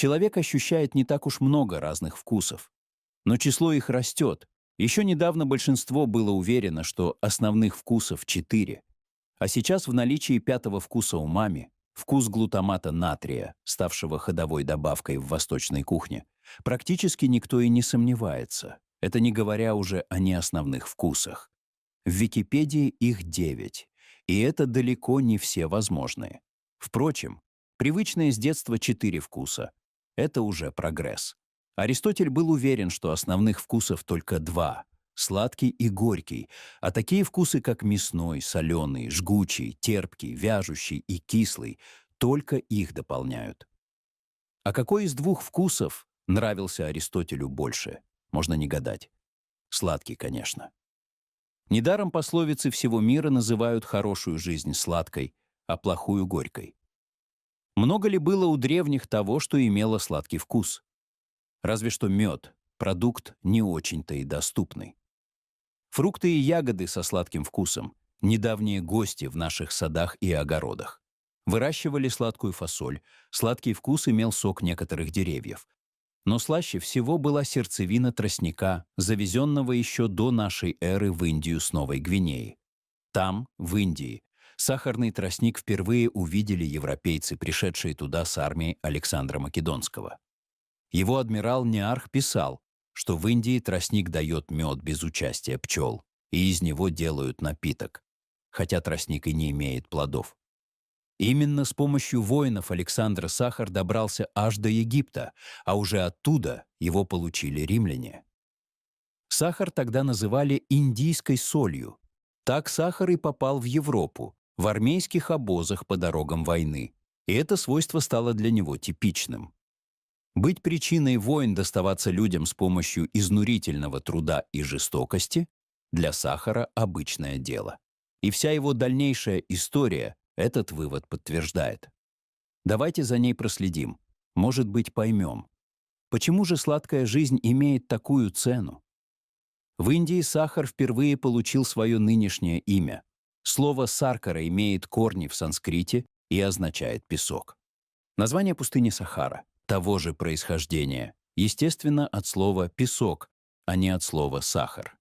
Человек ощущает не так уж много разных вкусов, но число их растет. Еще недавно большинство было уверено, что основных вкусов 4, а сейчас в наличии пятого вкуса умами, вкус глутамата натрия, ставшего ходовой добавкой в восточной кухне, практически никто и не сомневается. Это не говоря уже о неосновных вкусах. В Википедии их 9, и это далеко не все возможные. Впрочем, привычные с детства 4 вкуса — это уже прогресс. Аристотель был уверен, что основных вкусов только 2 — сладкий и горький, а такие вкусы, как мясной, соленый, жгучий, терпкий, вяжущий и кислый, только их дополняют. А какой из 2 вкусов нравился Аристотелю больше, можно не гадать. Сладкий, конечно. Недаром пословицы всего мира называют хорошую жизнь сладкой, а плохую — горькой. Много ли было у древних того, что имело сладкий вкус? Разве что мед — продукт не очень-то и доступный. Фрукты и ягоды со сладким вкусом — недавние гости в наших садах и огородах. Выращивали сладкую фасоль, сладкий вкус имел сок некоторых деревьев. Но слаще всего была сердцевина тростника, завезенного еще до нашей эры в Индию с Новой Гвинеи. Там, в Индии, сахарный тростник впервые увидели европейцы, пришедшие туда с армией Александра Македонского. Его адмирал Неарх писал, что в Индии тростник дает мед без участия пчел, и из него делают напиток, хотя тростник и не имеет плодов. Именно с помощью воинов Александра сахар добрался аж до Египта, а уже оттуда его получили римляне. Сахар тогда называли индийской солью. Так сахар и попал в Европу, в армейских обозах по дорогам войны, и это свойство стало для него типичным. Быть причиной войн доставаться людям с помощью изнурительного труда и жестокости для сахара обычное дело. И вся его дальнейшая история этот вывод подтверждает. Давайте за ней проследим, может быть, поймем, почему же сладкая жизнь имеет такую цену. В Индии сахар впервые получил свое нынешнее имя. Слово «саркара» имеет корни в санскрите и означает «песок». Название пустыни Сахара того же происхождения, естественно, от слова «песок», а не от слова «сахар».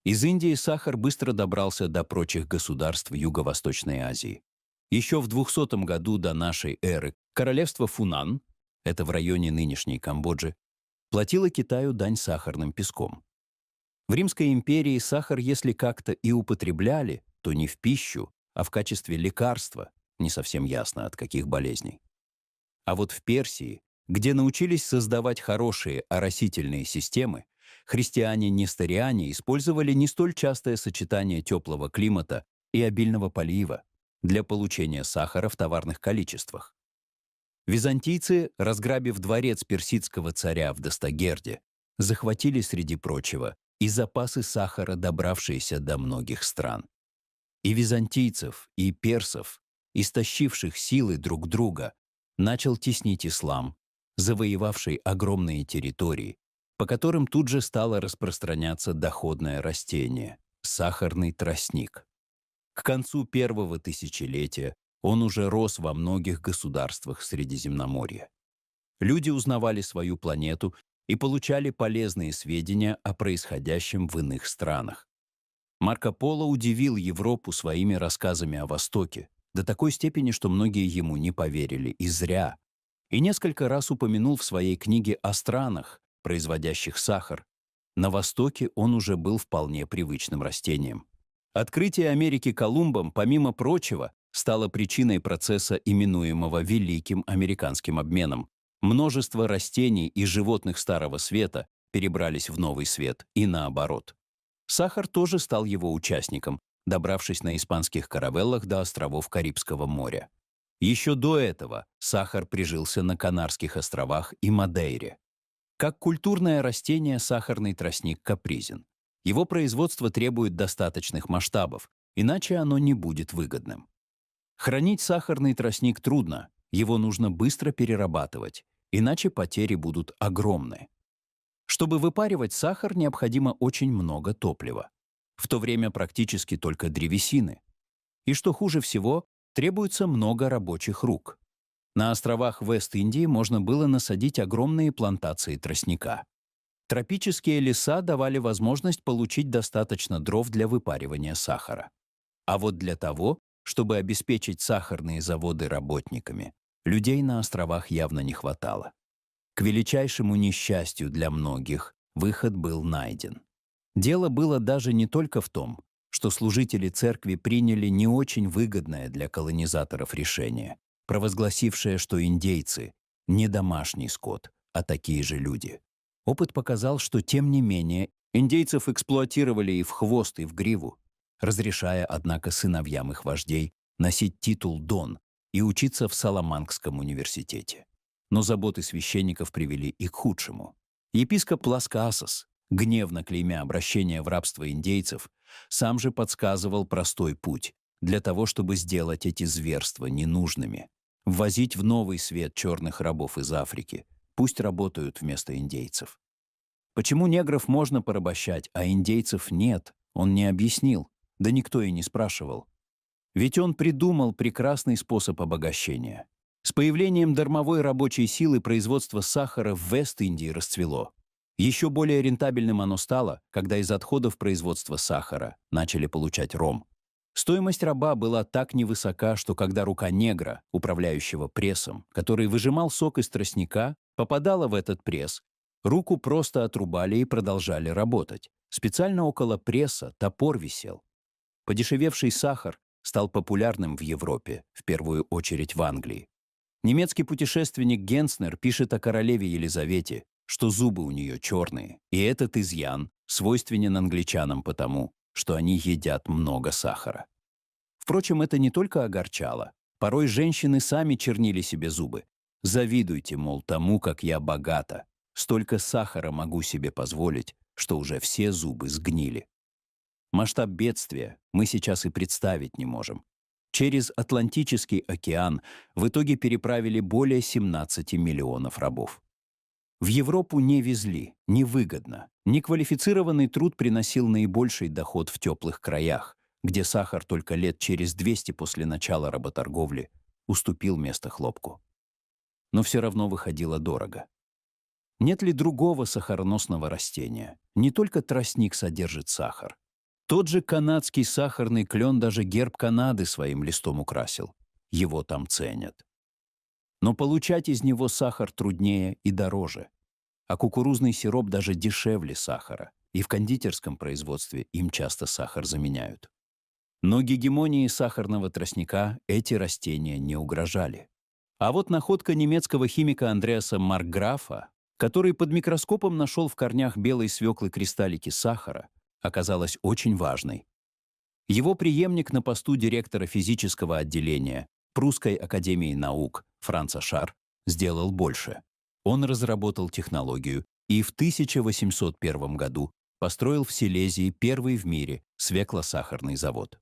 Из Индии сахар быстро добрался до прочих государств Юго-Восточной Азии. Еще в 200 году до нашей эры королевство Фунан, это в районе нынешней Камбоджи, платило Китаю дань сахарным песком. В Римской империи сахар, если как-то и употребляли, то не в пищу, а в качестве лекарства, не совсем ясно от каких болезней. А вот в Персии, где научились создавать хорошие оросительные системы, христиане-несториане использовали не столь частое сочетание теплого климата и обильного полива для получения сахара в товарных количествах. Византийцы, разграбив дворец персидского царя в Дастагерде, захватили, среди прочего, и запасы сахара, добравшиеся до многих стран. И византийцев, и персов, истощивших силы друг друга, начал теснить ислам, завоевавший огромные территории, по которым тут же стало распространяться доходное растение — сахарный тростник. К концу первого тысячелетия он уже рос во многих государствах Средиземноморья. Люди узнавали свою планету и получали полезные сведения о происходящем в иных странах. Марко Поло удивил Европу своими рассказами о Востоке до такой степени, что многие ему не поверили, и зря, и несколько раз упомянул в своей книге о странах, производящих сахар. На Востоке он уже был вполне привычным растением. Открытие Америки Колумбом, помимо прочего, стало причиной процесса, именуемого Великим американским обменом. Множество растений и животных Старого Света перебрались в Новый Свет и наоборот. Сахар тоже стал его участником, добравшись на испанских каравеллах до островов Карибского моря. Еще до этого сахар прижился на Канарских островах и Мадейре. Как культурное растение сахарный тростник капризен. Его производство требует достаточных масштабов, иначе оно не будет выгодным. Хранить сахарный тростник трудно, его нужно быстро перерабатывать, иначе потери будут огромны. Чтобы выпаривать сахар, необходимо очень много топлива. В то время практически только древесины. И что хуже всего, требуется много рабочих рук. На островах Вест-Индии можно было насадить огромные плантации тростника. Тропические леса давали возможность получить достаточно дров для выпаривания сахара. А вот для того, чтобы обеспечить сахарные заводы работниками, людей на островах явно не хватало. К величайшему несчастью для многих выход был найден. Дело было даже не только в том, что служители церкви приняли не очень выгодное для колонизаторов решение, провозгласившее, что индейцы – не домашний скот, а такие же люди. Опыт показал, что, тем не менее, индейцев эксплуатировали и в хвост, и в гриву, разрешая, однако, сыновьям их вождей носить титул «дон» и учиться в Саламанкском университете. Но заботы священников привели и к худшему. Епископ Лас-Каасас, гневно клеймя обращение в рабство индейцев, сам же подсказывал простой путь для того, чтобы сделать эти зверства ненужными. Ввозить в новый свет черных рабов из Африки. Пусть работают вместо индейцев. Почему негров можно порабощать, а индейцев нет, он не объяснил, да никто и не спрашивал. Ведь он придумал прекрасный способ обогащения. С появлением дармовой рабочей силы производство сахара в Вест-Индии расцвело. Еще более рентабельным оно стало, когда из отходов производства сахара начали получать ром. Стоимость раба была так невысока, что когда рука негра, управляющего прессом, который выжимал сок из тростника, попадала в этот пресс, руку просто отрубали и продолжали работать. Специально около пресса топор висел. Подешевевший сахар стал популярным в Европе, в первую очередь в Англии. Немецкий путешественник Генснер пишет о королеве Елизавете, что зубы у нее черные, и этот изъян свойственен англичанам потому, что они едят много сахара. Впрочем, это не только огорчало. Порой женщины сами чернили себе зубы. Завидуйте, мол, тому, как я богата. Столько сахара могу себе позволить, что уже все зубы сгнили. Масштаб бедствия мы сейчас и представить не можем. Через Атлантический океан в итоге переправили более 17 миллионов рабов. В Европу не везли, невыгодно. Неквалифицированный труд приносил наибольший доход в теплых краях, где сахар только лет через 200 после начала работорговли уступил место хлопку. Но все равно выходило дорого. Нет ли другого сахароносного растения? Не только тростник содержит сахар. Тот же канадский сахарный клен даже герб Канады своим листом украсил. Его там ценят. Но получать из него сахар труднее и дороже. А кукурузный сироп даже дешевле сахара, и в кондитерском производстве им часто сахар заменяют. Но гегемонии сахарного тростника эти растения не угрожали. А вот находка немецкого химика Андреаса Маркграфа, который под микроскопом нашел в корнях белой свеклы кристаллики сахара, оказалась очень важной. Его преемник на посту директора физического отделения Прусской академии наук Франц Ашар сделал больше. Он разработал технологию и в 1801 году построил в Силезии первый в мире свекло-сахарный завод.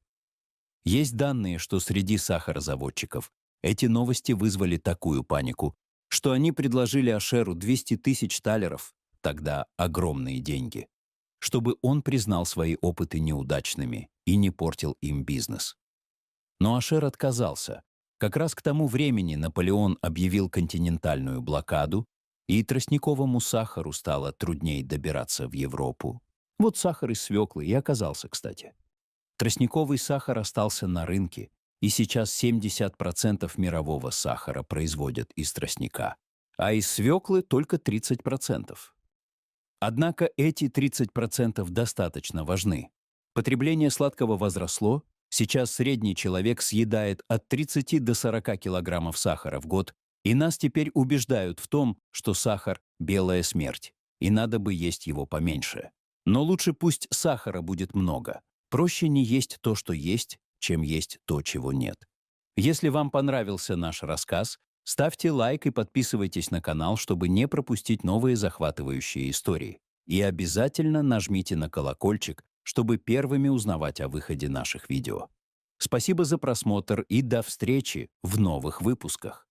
Есть данные, что среди сахарозаводчиков эти новости вызвали такую панику, что они предложили Ашеру 200 тысяч талеров, тогда огромные деньги, чтобы он признал свои опыты неудачными и не портил им бизнес. Но Ашер отказался. Как раз к тому времени Наполеон объявил континентальную блокаду, и тростниковому сахару стало труднее добираться в Европу. Вот сахар из свеклы и оказался, кстати. Тростниковый сахар остался на рынке, и сейчас 70% мирового сахара производят из тростника, а из свеклы только 30%. Однако эти 30% достаточно важны. Потребление сладкого возросло, сейчас средний человек съедает от 30 до 40 килограммов сахара в год, и нас теперь убеждают в том, что сахар – белая смерть, и надо бы есть его поменьше. Но лучше пусть сахара будет много. Проще не есть то, что есть, чем есть то, чего нет. Если вам понравился наш рассказ, ставьте лайк и подписывайтесь на канал, чтобы не пропустить новые захватывающие истории. И обязательно нажмите на колокольчик, чтобы первыми узнавать о выходе наших видео. Спасибо за просмотр и до встречи в новых выпусках.